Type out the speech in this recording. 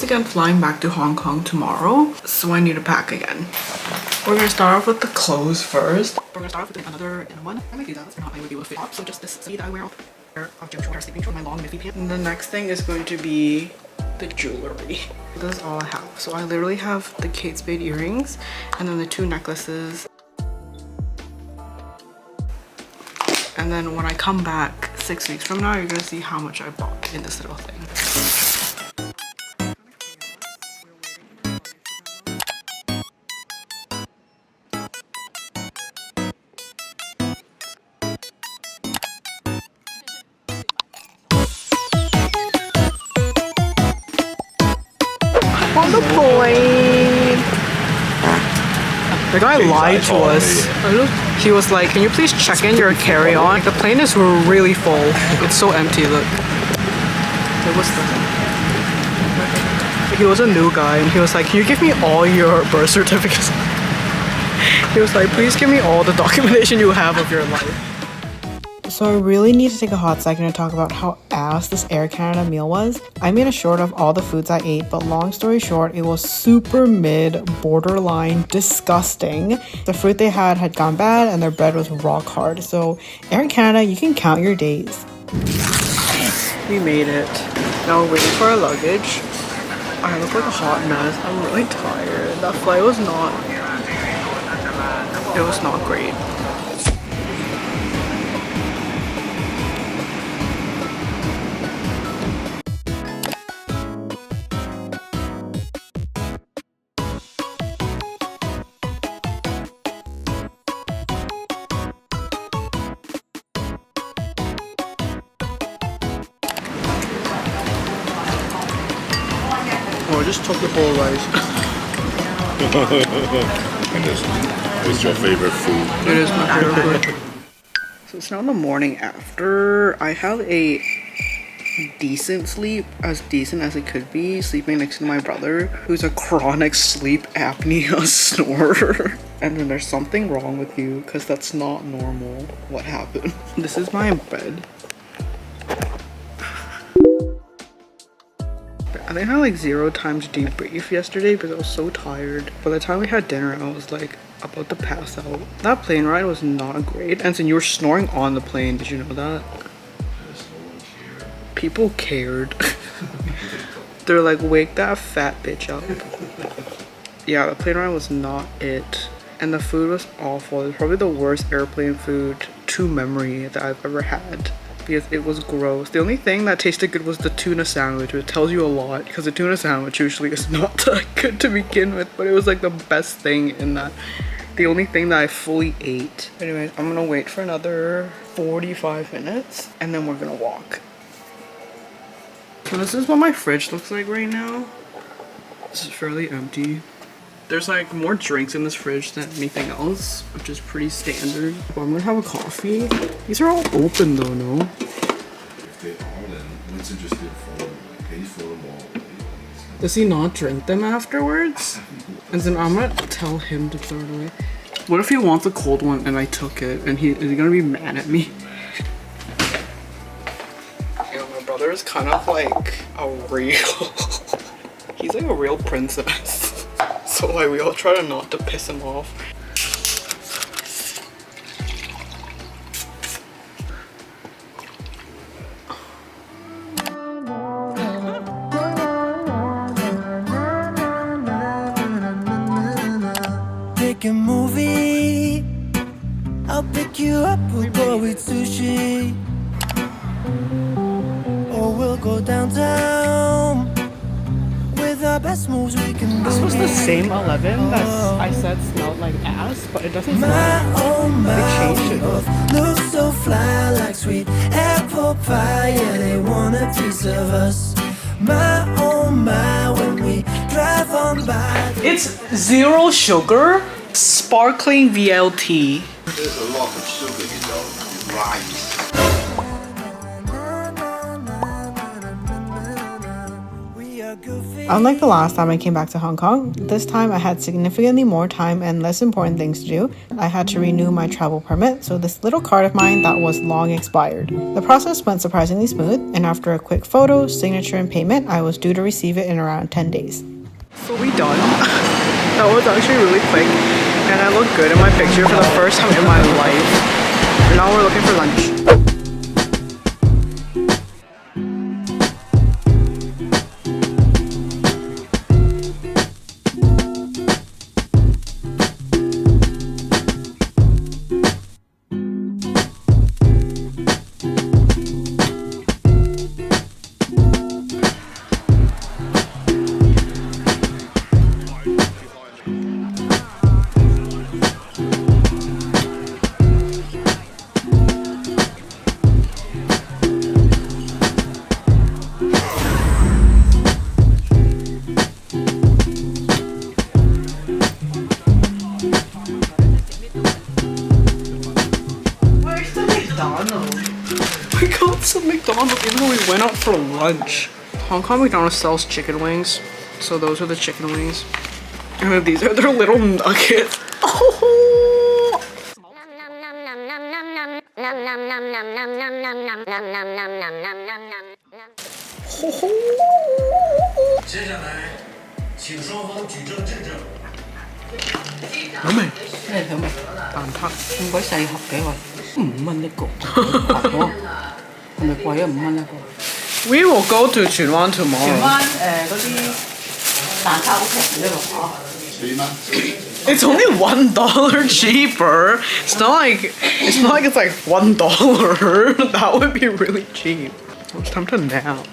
again flying back to Hong Kong tomorrow, so I need to pack again. We're gonna start off with the clothes first. We're gonna start off with another one. I might do that. That's not my review of fit top. So just this sleeve that I wear of gym shorts, sleeping short, my long nifty pants. And the next thing is going to be the jewelry. This is all I have. So I literally have the Kate Spade earrings and then the 2 necklaces. And then when I come back 6 weeks from now, you're gonna see how much I bought in this little thing. On the plane. The guy lied to us. He was like, can you please check in your carry-on? The plane is really full. It's so empty, look. He was a new guy and he was like, can you give me all your birth certificates? He was like, please give me all the documentation you have of your life. So I really need to take a hot second to talk about how ass this Air Canada meal was. I made a short of all the foods I ate, but long story short, it was super mid, borderline disgusting. The fruit they had gone bad and their bread was rock hard. So Air Canada, you can count your days. We made it. Now we're waiting for our luggage. I look like a hot mess. I'm really tired. That flight was not great. Oh, I just took the whole rice. What's your favorite food? It is my favorite food. So it's now the morning after. I have a decent sleep, as decent as it could be, sleeping next to my brother, who's a chronic sleep apnea snorer. And then there's something wrong with you, because that's not normal. What happened? This is my bed. I think I had like 0 time to debrief yesterday because I was so tired. By the time we had dinner, I was like about to pass out. That plane ride was not great. And you were snoring on the plane. Did you know that? People cared. They're like, wake that fat bitch up. Yeah, the plane ride was not it. And the food was awful. It was probably the worst airplane food to memory that I've ever had. Because it was gross. The only thing that tasted good was the tuna sandwich, which tells you a lot because the tuna sandwich usually is not that good to begin with, but it was like the best thing in that. The only thing that I fully ate. Anyways, I'm gonna wait for another 45 minutes and then we're gonna walk. So this is what my fridge looks like right now. This is fairly empty. There's like more drinks in this fridge than anything else, which is pretty standard. But I'm gonna have a coffee. These are all open though, no? If they are, then Winston just did pays for them all. Does he not drink them afterwards? And then I'm gonna tell him to throw it away. What if he wants a cold one and I took it and is he gonna be mad at me? You know, my brother is kind of like a real, he's like a real princess. So like we all try to not to piss him off. Pick a movie, I'll pick you up, we'll go eat sushi. Or we'll go downtown. The best moves we can do. This was the same 11 that I said smelled like ass, but it doesn't smell like they changed it. Look so fly like sweet apple pie. Yeah, they want a piece of us. My oh my, when we drive on by. It's 0 sugar, sparkling VLT. There's a lot of sugar, you know, rice. We are goofy. Unlike the last time I came back to Hong Kong, this time I had significantly more time and less important things to do. I had to renew my travel permit, so this little card of mine that was long expired. The process went surprisingly smooth, and after a quick photo, signature, and payment, I was due to receive it in around 10 days. So we done. That was actually really quick, and I look good in my picture for the first time in my life. Now we're looking for lunch. We got some McDonald's even though we went out for lunch. Hong Kong McDonald's sells chicken wings. So those are the chicken wings. And then these are their little nuggets. Oh! We will go to Chunwan tomorrow. It's only $1 cheaper. It's not like it's like $1. That would be really cheap. It's time to nap.